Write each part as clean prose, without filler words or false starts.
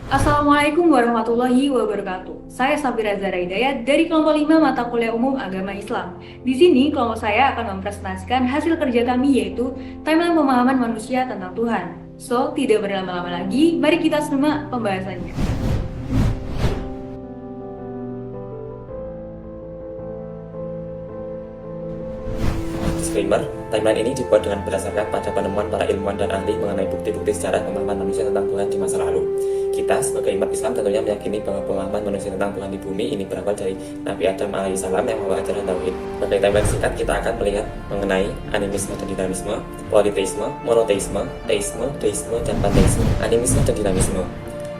Assalamualaikum warahmatullahi wabarakatuh. Saya Safira Zahra Hidayat dari kelompok 5 mata kuliah umum agama Islam. Di sini kelompok saya akan mempresentasikan hasil kerja kami yaitu timeline pemahaman manusia tentang Tuhan. So, tidak berlama-lama lagi, mari kita simak pembahasannya. Disclaimer, timeline ini dibuat dengan berdasarkan pada penemuan para ilmuwan dan ahli mengenai bukti-bukti sejarah pemahaman manusia tentang Tuhan di masa lalu. Kita sebagai umat Islam tentunya meyakini bahwa pemahaman manusia tentang Tuhan di bumi ini berawal dari Nabi Adam alaihissalam yang membawa ajaran tauhid. Pada timeline singkat kita akan melihat mengenai animisme dan dinamisme, politeisme, monoteisme, teisme, deisme, dan panteisme. Animisme dan dinamisme.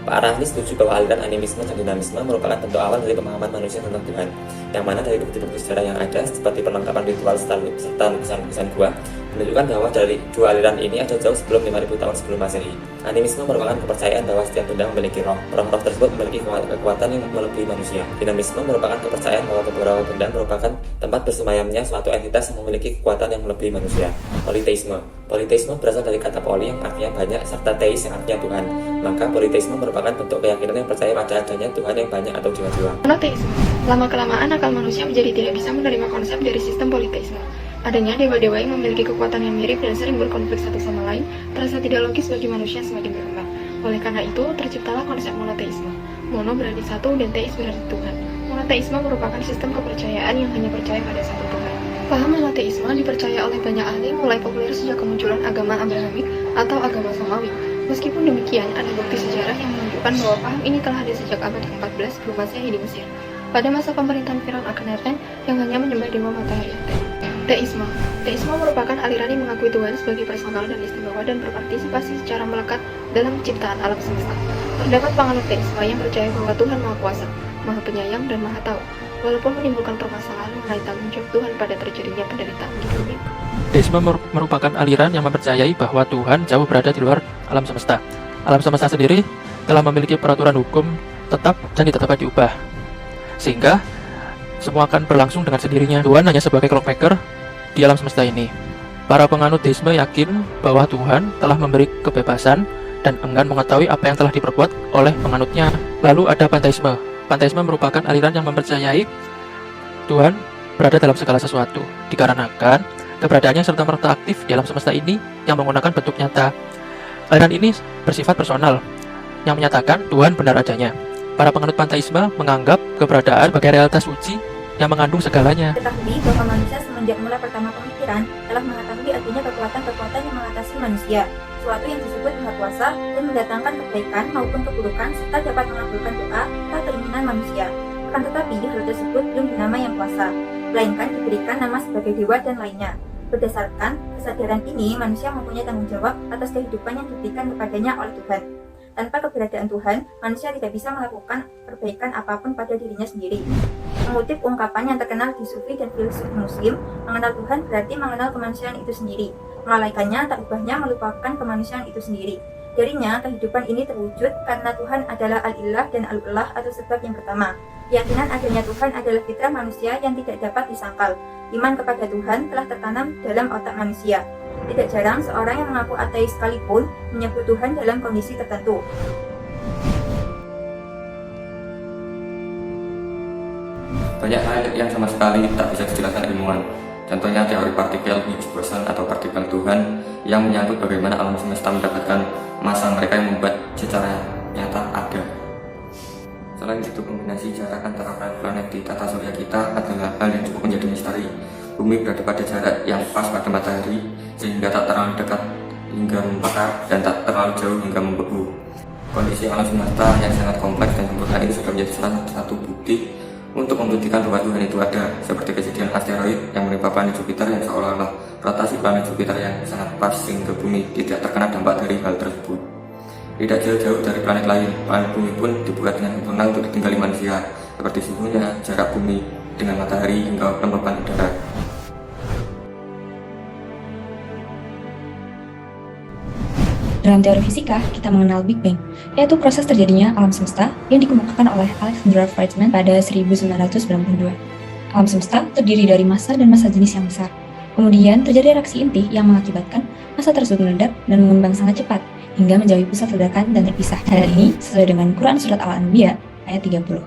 Para ahli setuju bahwa aliran animisme dan dinamisme merupakan bentuk awal dari pemahaman manusia tentang Tuhan, yang mana dari bukti-bukti sejarah yang ada seperti perlengkapan ritual serta lukisan-lukisan gua menunjukkan bahwa dari dua aliran ini ada jauh sebelum 5000 tahun sebelum Masehi. Animisme merupakan kepercayaan bahwa setiap benda memiliki roh. Roh-roh tersebut memiliki kekuatan yang melebihi manusia. Dinamisme merupakan kepercayaan bahwa beberapa benda merupakan tempat bersemayamnya suatu entitas yang memiliki kekuatan yang melebihi manusia. Politeisme. Politeisme berasal dari kata poli yang artinya banyak serta teis yang artinya Tuhan. Maka politeisme merupakan bentuk keyakinan yang percaya pada adanya Tuhan yang banyak atau jiwa-jiwa. Monoteisme. Lama-kelamaan akal manusia menjadi tidak bisa menerima konsep dari sistem politeisme. Adanya dewa-dewa yang memiliki kekuatan yang mirip dan sering berkonflik satu sama lain terasa tidak logis bagi manusia yang semakin berkembang. Oleh karena itu, terciptalah konsep monoteisme. Mono berarti satu dan teis berarti Tuhan. Monoteisme merupakan sistem kepercayaan yang hanya percaya pada satu Tuhan. Paham monoteisme dipercaya oleh banyak ahli mulai populer sejak kemunculan agama Abrahamik atau agama Samawi. Meskipun demikian, ada bukti sejarah yang menunjukkan bahwa paham ini telah ada sejak abad ke-14 sebelum Masehi di Mesir, pada masa pemerintahan Firaun Akhenaten yang hanya menyembah dewa matahari. Teisme. Teisme merupakan aliran yang mengakui Tuhan sebagai personal dan istimewa dan berpartisipasi secara melekat dalam penciptaan alam semesta. Terdapat penganut teisme yang percaya bahwa Tuhan Maha Kuasa, Maha Penyayang, dan Maha Tahu, walaupun menimbulkan permasalahan mengenai tanggung jawab Tuhan pada terjadinya penderitaan di dunia. Deisme merupakan aliran yang mempercayai bahwa Tuhan jauh berada di luar alam semesta. Alam semesta sendiri telah memiliki peraturan hukum tetap dan tidak dapat diubah, sehingga semua akan berlangsung dengan sendirinya. Tuhan hanya sebagai clockmaker di alam semesta ini. Para penganut deisme yakin bahwa Tuhan telah memberi kebebasan dan enggan mengetahui apa yang telah diperbuat oleh penganutnya. Lalu ada panteisme. Panteisme merupakan aliran yang mempercayai Tuhan berada dalam segala sesuatu, dikarenakan keberadaannya serta merta aktif di alam semesta ini yang menggunakan bentuk nyata. Aliran ini bersifat personal, yang menyatakan Tuhan benar adanya. Para penganut panteisme menganggap keberadaan sebagai realitas suci yang mengandung segalanya. Ketahui bahwa manusia semenjak mulai pertama pemikiran telah mengetahui artinya kekuatan-kekuatan yang mengatasi manusia, suatu yang disebut Maha Kuasa dan mendatangkan kebaikan maupun keburukan serta dapat mengabulkan doa atau keinginan manusia. Akan tetapi hal tersebut belum bernama yang kuasa, melainkan diberikan nama sebagai dewa dan lainnya. Berdasarkan kesadaran ini, manusia mempunyai tanggung jawab atas kehidupan yang diberikan kepadanya oleh Tuhan. Tanpa keberadaan Tuhan, manusia tidak bisa melakukan perbaikan apapun pada dirinya sendiri. Mengutip ungkapan yang terkenal di sufi dan filsuf muslim, mengenal Tuhan berarti mengenal kemanusiaan itu sendiri. Melalaikannya tak ubahnya melupakan kemanusiaan itu sendiri. Darinya, kehidupan ini terwujud karena Tuhan adalah Al-Ilah dan Al-Ulah atau sebab yang pertama. Keyakinan adanya Tuhan adalah fitrah manusia yang tidak dapat disangkal. Iman kepada Tuhan telah tertanam dalam otak manusia. Tidak jarang seorang yang mengaku ateis sekalipun menyebut Tuhan dalam kondisi tertentu. Banyak hal yang sama sekali tak bisa dijelaskan ilmuwan. Contohnya teori partikel Higgs boson atau partikel Tuhan yang menyangkut bagaimana alam semesta mendapatkan massa mereka yang membuat secara nyata ada. Selain itu, kombinasi jarak antara planet di tata surya kita adalah hal yang cukup menjadi misteri. Bumi berada pada jarak yang pas pada matahari, sehingga tak terlalu dekat hingga membakar dan tak terlalu jauh hingga membeku. Kondisi alam semesta yang sangat kompleks dan sempurna ini sudah menjadi salah satu bukti untuk membuktikan bahwa Tuhan itu ada, seperti kejadian asteroid yang menimpa planet Jupiter yang seolah-olah rotasi planet Jupiter yang sangat pas sehingga bumi tidak terkena dampak dari hal tersebut. Tidak jauh-jauh dari planet lain, planet bumi pun dibuat dengan sempurna untuk ditinggali manusia, seperti suhunya, jarak bumi dengan matahari hingga kelembapan udara. Dalam teori fisika, kita mengenal Big Bang, yaitu proses terjadinya alam semesta yang dikemukakan oleh Alexander Fridman pada 1992. Alam semesta terdiri dari massa dan massa jenis yang besar. Kemudian terjadi reaksi inti yang mengakibatkan massa tersebut meledak dan mengembang sangat cepat, hingga menjauhi pusat ledakan dan terpisah. Hal ini sesuai dengan Quran Surat Al-Anbiya ayat 30.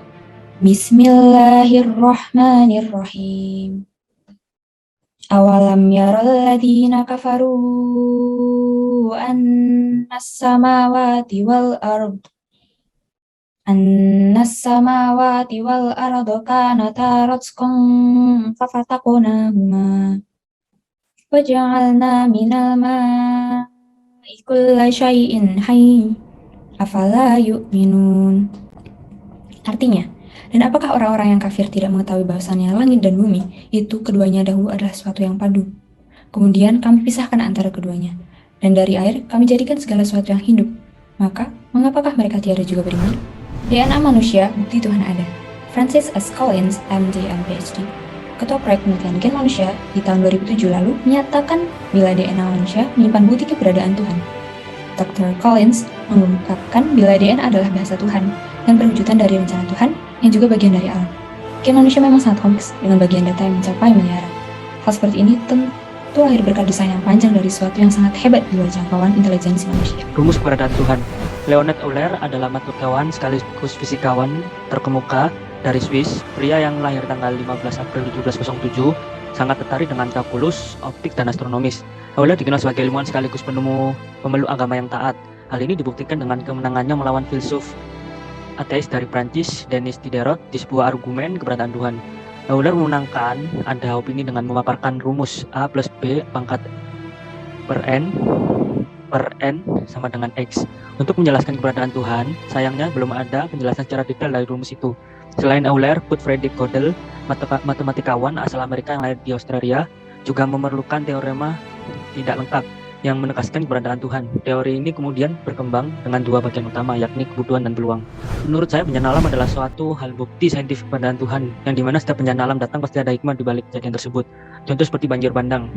Bismillahirrahmanirrahim. Awalam yaral ladzina kafaru annas samawati wal ardu kanata ratqan fafataqnahuma waja'alna minal ma'i kulla syai'in hayy afala yu'minun. Artinya, dan apakah orang-orang yang kafir tidak mengetahui bahwasannya langit dan bumi itu keduanya dahulu adalah sesuatu yang padu. Kemudian kami pisahkan antara keduanya, dan dari air kami jadikan segala sesuatu yang hidup. Maka, mengapakah mereka tiada juga beriman? DNA manusia, bukti Tuhan ada. Francis S. Collins, MD and PhD, Ketua Proyek Penelitian Gen Manusia di tahun 2007 lalu menyatakan bila DNA manusia menyimpan bukti keberadaan Tuhan. Dr. Collins mengungkapkan bila DNA adalah bahasa Tuhan dan perwujudan dari rencana Tuhan yang juga bagian dari alam. Gen manusia memang sangat kompleks dengan bagian data yang mencapai miliaran. Hal seperti ini tentu lahir berkat desain yang panjang dari sesuatu yang sangat hebat di luar jangkauan intelijensi manusia. Rumus keberadaan Tuhan. Leonard Euler adalah matematika sekaligus fisikawan terkemuka dari Swiss. Pria yang lahir tanggal 15 April 1707 sangat tertarik dengan kalkulus, optik, dan astronomis. Euler dikenal sebagai ilmuwan sekaligus pemeluk agama yang taat. Hal ini dibuktikan dengan kemenangannya melawan filsuf ateis dari Prancis, Denis Diderot, di sebuah argumen keberadaan Tuhan. Euler memenangkan ada opini dengan memaparkan rumus A plus B pangkat per N sama dengan X. Untuk menjelaskan keberadaan Tuhan, sayangnya belum ada penjelasan secara detail dari rumus itu. Selain Euler, Gottfried Gödel, matematikawan asal Amerika yang lahir di Australia, juga memerlukan teorema tidak lengkap yang menegaskan keberadaan Tuhan. Teori ini kemudian berkembang dengan dua bagian utama, yakni kebutuhan dan peluang. Menurut saya, bencana alam adalah suatu hal bukti saintifik keberadaan Tuhan, yang dimana setiap bencana alam datang pasti ada hikmah di balik kejadian tersebut. Contoh seperti banjir bandang.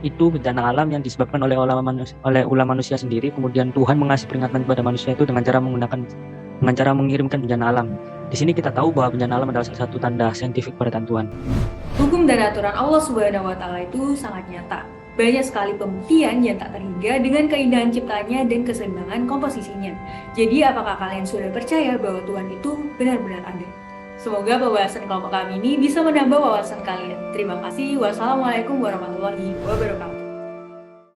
Itu bencana alam yang disebabkan oleh ulah manusia sendiri, kemudian Tuhan mengasih peringatan kepada manusia itu dengan cara mengirimkan bencana alam. Di sini kita tahu bahwa bencana alam adalah salah satu tanda saintifik keberadaan Tuhan. Hukum dan aturan Allah Subhanahu wa Ta'ala itu sangat nyata. Banyak sekali pembuktian yang tak terhingga dengan keindahan ciptanya dan keseimbangan komposisinya. Jadi apakah kalian sudah percaya bahwa Tuhan itu benar-benar ada? Semoga pembahasan kelompok kami ini bisa menambah wawasan kalian. Terima kasih. Wassalamualaikum warahmatullahi wabarakatuh.